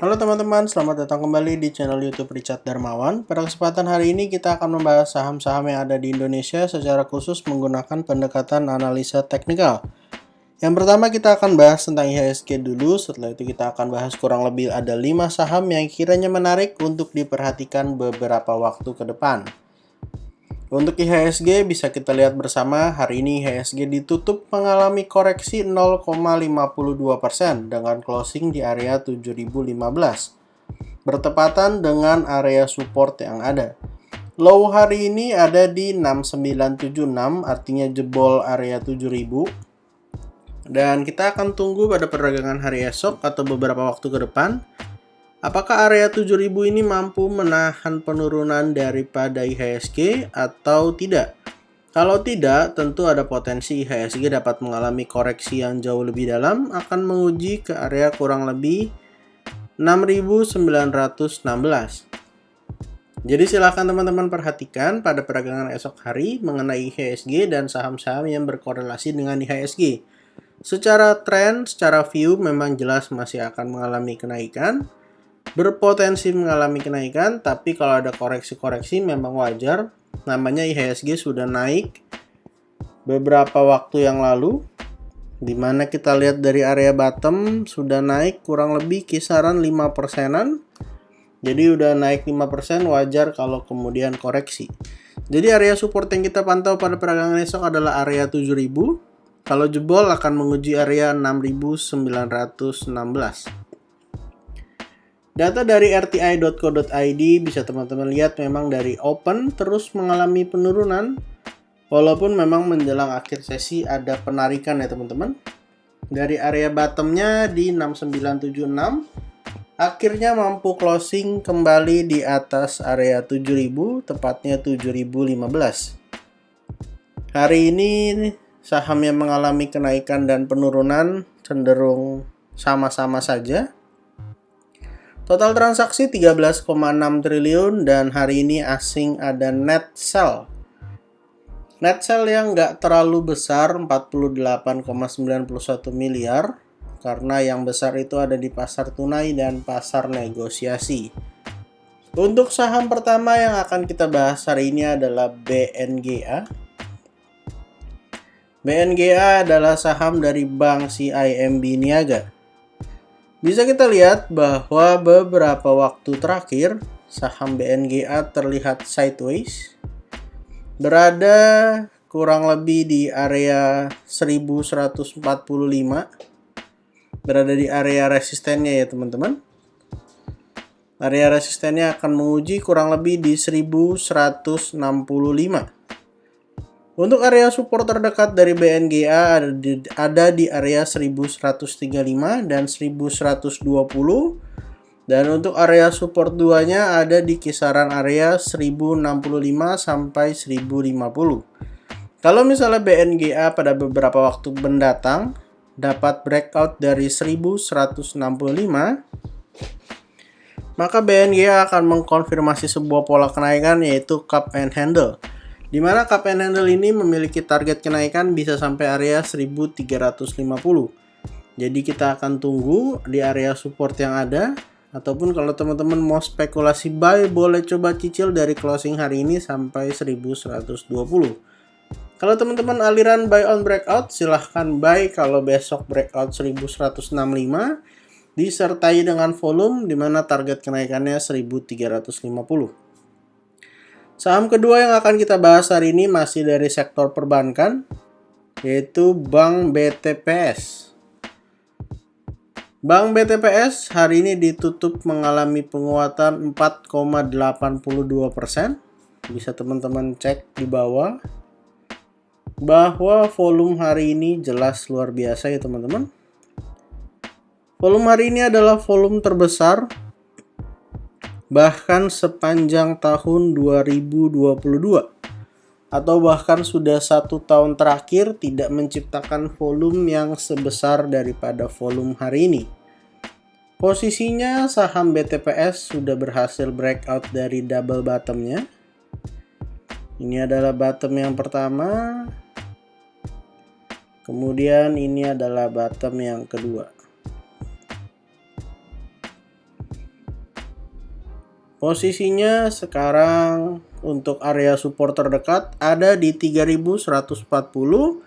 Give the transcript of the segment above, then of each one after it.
Halo teman-teman, selamat datang kembali di channel YouTube Richard Darmawan. Pada kesempatan hari ini kita akan membahas saham-saham yang ada di Indonesia secara khusus menggunakan pendekatan analisa teknikal. Yang pertama kita akan bahas tentang IHSG dulu, setelah itu kita akan bahas kurang lebih ada 5 saham yang kiranya menarik untuk diperhatikan beberapa waktu ke depan. Untuk IHSG bisa kita lihat bersama, hari ini IHSG ditutup mengalami koreksi 0,52% dengan closing di area 7015. Bertepatan dengan area support yang ada. Low hari ini ada di 6976, artinya jebol area 7000. Dan kita akan tunggu pada perdagangan hari esok atau beberapa waktu ke depan, apakah area 7000 ini mampu menahan penurunan daripada IHSG atau tidak? Kalau tidak, tentu ada potensi IHSG dapat mengalami koreksi yang jauh lebih dalam, akan menguji ke area kurang lebih 6.916. Jadi silakan teman-teman perhatikan pada perdagangan esok hari mengenai IHSG dan saham-saham yang berkorelasi dengan IHSG. Secara tren, secara view memang jelas masih akan mengalami kenaikan, berpotensi mengalami kenaikan, tapi kalau ada koreksi-koreksi memang wajar. Namanya IHSG sudah naik beberapa waktu yang lalu, dimana kita lihat dari area bottom sudah naik kurang lebih kisaran 5%-an. Jadi udah naik 5%, wajar kalau kemudian koreksi. Jadi area support yang kita pantau pada perdagangan esok adalah area 7000. Kalau jebol akan menguji area 6916. Data dari rti.co.id bisa teman-teman lihat memang dari open terus mengalami penurunan. Walaupun memang menjelang akhir sesi ada penarikan ya teman-teman. Dari area bottomnya di 6976, akhirnya mampu closing kembali di atas area 7000, tepatnya 7015. Hari ini saham yang mengalami kenaikan dan penurunan cenderung sama-sama saja. Total transaksi 13,6 triliun dan hari ini asing ada net sell. Net sell yang nggak terlalu besar, 48,91 miliar, karena yang besar itu ada di pasar tunai dan pasar negosiasi. Untuk saham pertama yang akan kita bahas hari ini adalah BNGA. BNGA adalah saham dari Bank CIMB Niaga. Bisa kita lihat bahwa beberapa waktu terakhir saham BNGA terlihat sideways, berada kurang lebih di area 1145, berada di area resistennya ya teman-teman. Area resistennya akan menguji kurang lebih di 1165. Untuk area support terdekat dari BNGA ada di area 1135 dan 1120. Dan untuk area support 2-nya ada di kisaran area 1065 sampai 1050. Kalau misalnya BNGA pada beberapa waktu mendatang dapat breakout dari 1165, maka BNGA akan mengkonfirmasi sebuah pola kenaikan yaitu cup and handle. Di mana cup and handle ini memiliki target kenaikan bisa sampai area 1350. Jadi kita akan tunggu di area support yang ada, ataupun kalau teman-teman mau spekulasi buy boleh coba cicil dari closing hari ini sampai 1120. Kalau teman-teman aliran buy on breakout silahkan buy kalau besok breakout 1165 disertai dengan volume di mana target kenaikannya 1350. Saham kedua yang akan kita bahas hari ini masih dari sektor perbankan, yaitu Bank BTPS. Bank BTPS hari ini ditutup mengalami penguatan 4,82%. Bisa teman-teman cek di bawah bahwa volume hari ini jelas luar biasa ya teman-teman. Volume hari ini adalah volume terbesar bahkan sepanjang tahun 2022, atau bahkan sudah 1 tahun terakhir tidak menciptakan volume yang sebesar daripada volume hari ini. Posisinya saham BTPS sudah berhasil breakout dari double bottomnya. Ini adalah bottom yang pertama, kemudian ini adalah bottom yang kedua. Posisinya sekarang untuk area support terdekat ada di 3140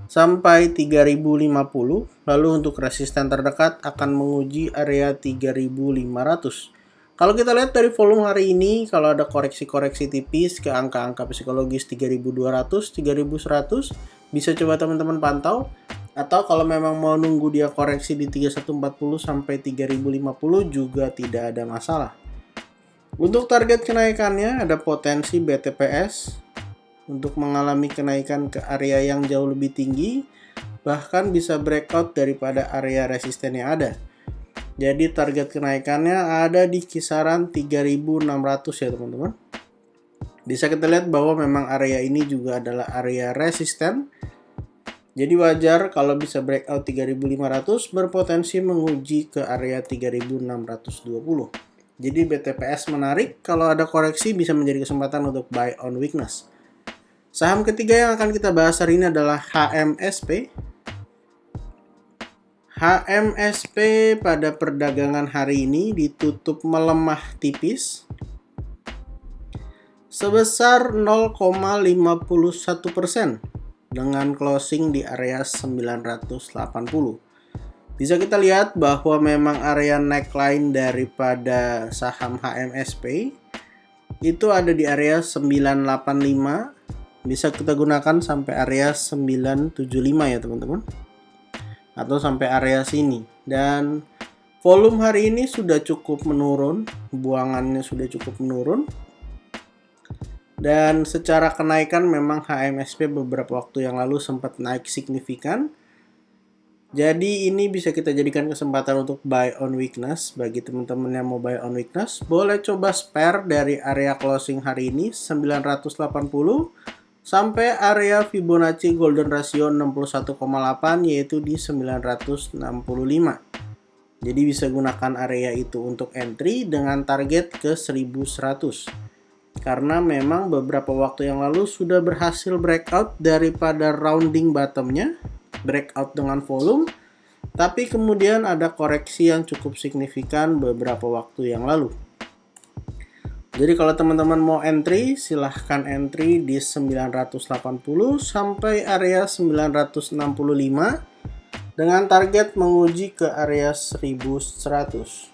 sampai 3050. Lalu untuk resisten terdekat akan menguji area 3500. Kalau kita lihat dari volume hari ini, kalau ada koreksi-koreksi tipis ke angka-angka psikologis 3200, 3100, bisa coba teman-teman pantau. Atau kalau memang mau nunggu dia koreksi di 3140 sampai 3050 juga tidak ada masalah. Untuk target kenaikannya ada potensi BTPS untuk mengalami kenaikan ke area yang jauh lebih tinggi, bahkan bisa breakout daripada area resisten yang ada. Jadi target kenaikannya ada di kisaran 3600 ya teman-teman. Bisa kita lihat bahwa memang area ini juga adalah area resisten. Jadi wajar kalau bisa breakout 3500 berpotensi menguji ke area 3620. Jadi BTPS menarik, kalau ada koreksi bisa menjadi kesempatan untuk buy on weakness. Saham ketiga yang akan kita bahas hari ini adalah HMSP. HMSP pada perdagangan hari ini ditutup melemah tipis sebesar 0,51% dengan closing di area 980. Bisa kita lihat bahwa memang area neckline daripada saham HMSP itu ada di area 985. Bisa kita gunakan sampai area 975 ya teman-teman. Atau sampai area sini. Dan volume hari ini sudah cukup menurun, buangannya sudah cukup menurun. Dan secara kenaikan memang HMSP beberapa waktu yang lalu sempat naik signifikan. Jadi ini bisa kita jadikan kesempatan untuk buy on weakness. Bagi teman-teman yang mau buy on weakness, boleh coba spare dari area closing hari ini 980 sampai area Fibonacci Golden Ratio 61,8 yaitu di 965. Jadi bisa gunakan area itu untuk entry dengan target ke 1100. Karena memang beberapa waktu yang lalu sudah berhasil breakout daripada rounding bottomnya, breakout dengan volume, tapi kemudian ada koreksi yang cukup signifikan beberapa waktu yang lalu. Jadi kalau teman-teman mau entry, silahkan entry di 980 sampai area 965 dengan target menguji ke area 1100.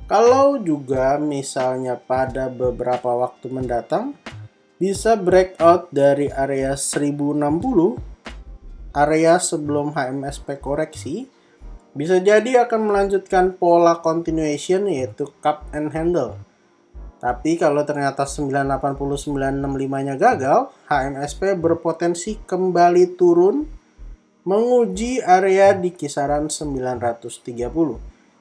Kalau juga misalnya pada beberapa waktu mendatang bisa breakout dari area 1060, area sebelum HMSP koreksi, bisa jadi akan melanjutkan pola continuation yaitu cup and handle. Tapi kalau ternyata 980-965 nya gagal, HMSP berpotensi kembali turun menguji area di kisaran 930.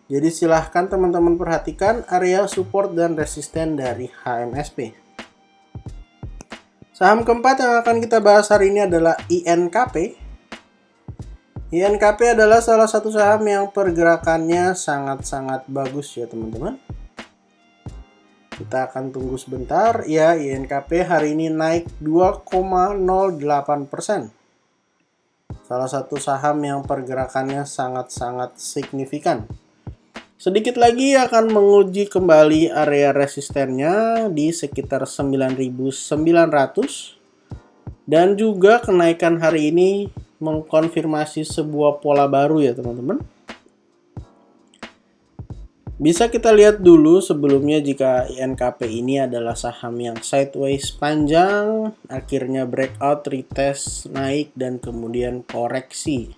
Jadi silahkan teman-teman perhatikan area support dan resisten dari HMSP. Saham keempat yang akan kita bahas hari ini adalah INKP. INKP adalah salah satu saham yang pergerakannya sangat-sangat bagus ya teman-teman. Kita akan tunggu sebentar. Ya, INKP hari ini naik 2,08%. Salah satu saham yang pergerakannya sangat-sangat signifikan. Sedikit lagi akan menguji kembali area resistennya di sekitar 9.900. Dan juga kenaikan hari ini mengkonfirmasi sebuah pola baru ya teman-teman. Bisa kita lihat dulu sebelumnya jika INKP ini adalah saham yang sideways panjang, akhirnya breakout, retest, naik, dan kemudian koreksi.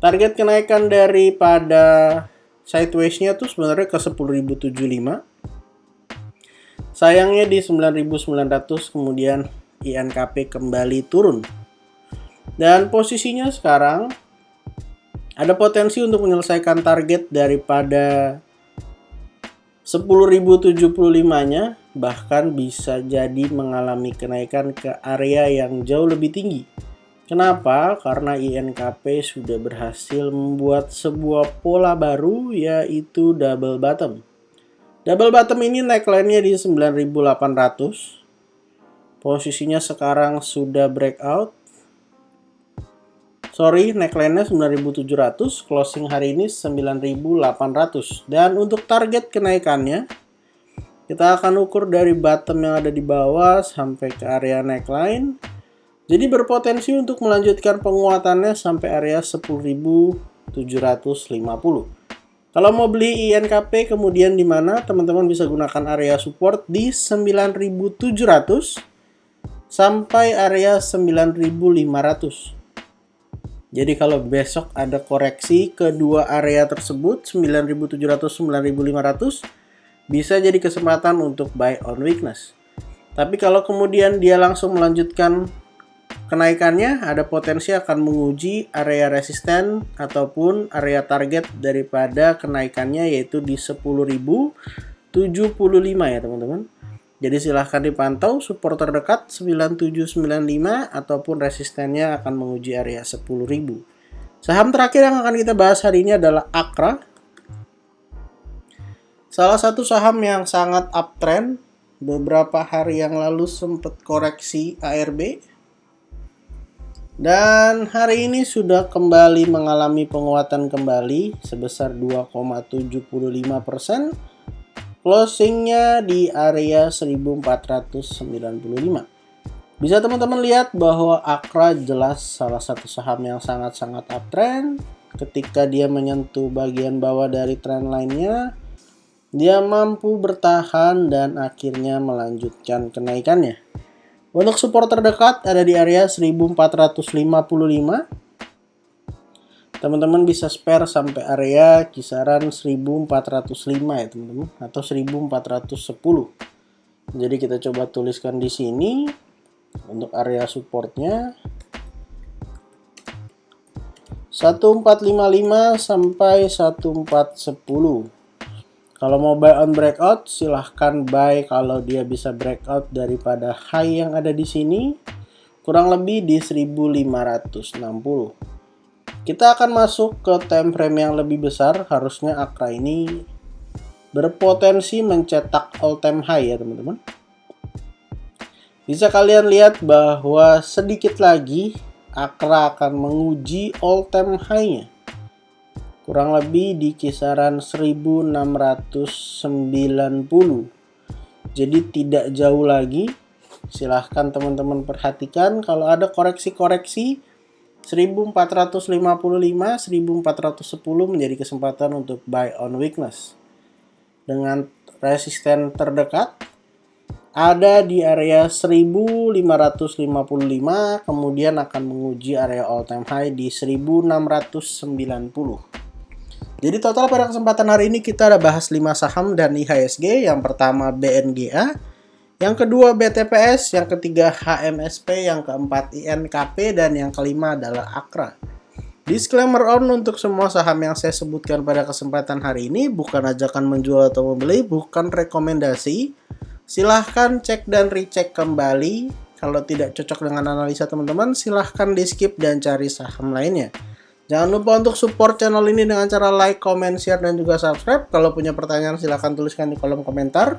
Target kenaikan daripada sideways-nya tuh sebenarnya ke 10.075. Sayangnya di 9.900 kemudian INKP kembali turun. Dan posisinya sekarang ada potensi untuk menyelesaikan target daripada 10.075-nya, bahkan bisa jadi mengalami kenaikan ke area yang jauh lebih tinggi. Kenapa? Karena INKP sudah berhasil membuat sebuah pola baru yaitu double bottom. Double bottom ini neckline-nya di 9.800. Posisinya sekarang sudah breakout. Neckline-nya 9.700, closing hari ini 9.800. Dan untuk target kenaikannya Kita akan ukur dari bottom yang ada di bawah sampai ke area neckline. Jadi berpotensi untuk melanjutkan penguatannya sampai area 10.750. Kalau mau beli INKP kemudian di mana teman-teman bisa gunakan area support di 9.700 sampai area 9.500. Jadi kalau besok ada koreksi kedua area tersebut 9.700 9.500 bisa jadi kesempatan untuk buy on weakness. Tapi kalau kemudian dia langsung melanjutkan kenaikannya, ada potensi akan menguji area resisten ataupun area target daripada kenaikannya yaitu di 10.075 ya teman-teman. Jadi silahkan dipantau support terdekat 9795 ataupun resistennya akan menguji area 10.000. Saham terakhir yang akan kita bahas hari ini adalah Akra. Salah satu saham yang sangat uptrend, beberapa hari yang lalu sempat koreksi ARB. Dan hari ini sudah kembali mengalami penguatan kembali sebesar 2,75%. Closingnya di area 1495. Bisa teman-teman lihat bahwa Akra jelas salah satu saham yang sangat-sangat uptrend. Ketika dia menyentuh bagian bawah dari trendline-nya, dia mampu bertahan dan akhirnya melanjutkan kenaikannya. Untuk support terdekat ada di area 1455. Teman-teman bisa spare sampai area kisaran 1405 ya teman-teman, atau 1410. Jadi kita coba tuliskan di sini untuk area supportnya 1455 sampai 1410. Kalau mau buy on breakout, silahkan buy kalau dia bisa breakout daripada high yang ada di sini, kurang lebih di 1560. Kita akan masuk ke time frame yang lebih besar. Harusnya Akra ini berpotensi mencetak all time high ya teman-teman. Bisa kalian lihat bahwa sedikit lagi Akra akan menguji all time high-nya. Kurang lebih di kisaran 1690. Jadi tidak jauh lagi. Silahkan teman-teman perhatikan kalau ada koreksi-koreksi 1455, 1410 menjadi kesempatan untuk buy on weakness. Dengan resisten terdekat ada di area 1555, kemudian akan menguji area all time high di 1690. Jadi total pada kesempatan hari ini kita ada bahas 5 saham dan IHSG. Yang pertama BNGA, yang kedua BTPS, yang ketiga HMSP, yang keempat INKP, dan yang kelima adalah Akra. Disclaimer on untuk semua saham yang saya sebutkan pada kesempatan hari ini bukan ajakan menjual atau membeli, bukan rekomendasi. Silahkan cek dan recheck kembali. Kalau tidak cocok dengan analisa teman-teman, silahkan di skip dan cari saham lainnya. Jangan lupa untuk support channel ini dengan cara like, comment, share, dan juga subscribe. Kalau punya pertanyaan silahkan tuliskan di kolom komentar.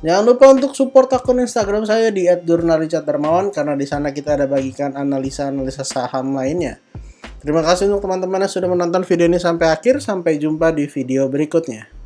Jangan lupa untuk support akun Instagram saya di @jurnalricharddarmawan karena di sana kita ada bagikan analisa-analisa saham lainnya. Terima kasih untuk teman-teman yang sudah menonton video ini sampai akhir. Sampai jumpa di video berikutnya.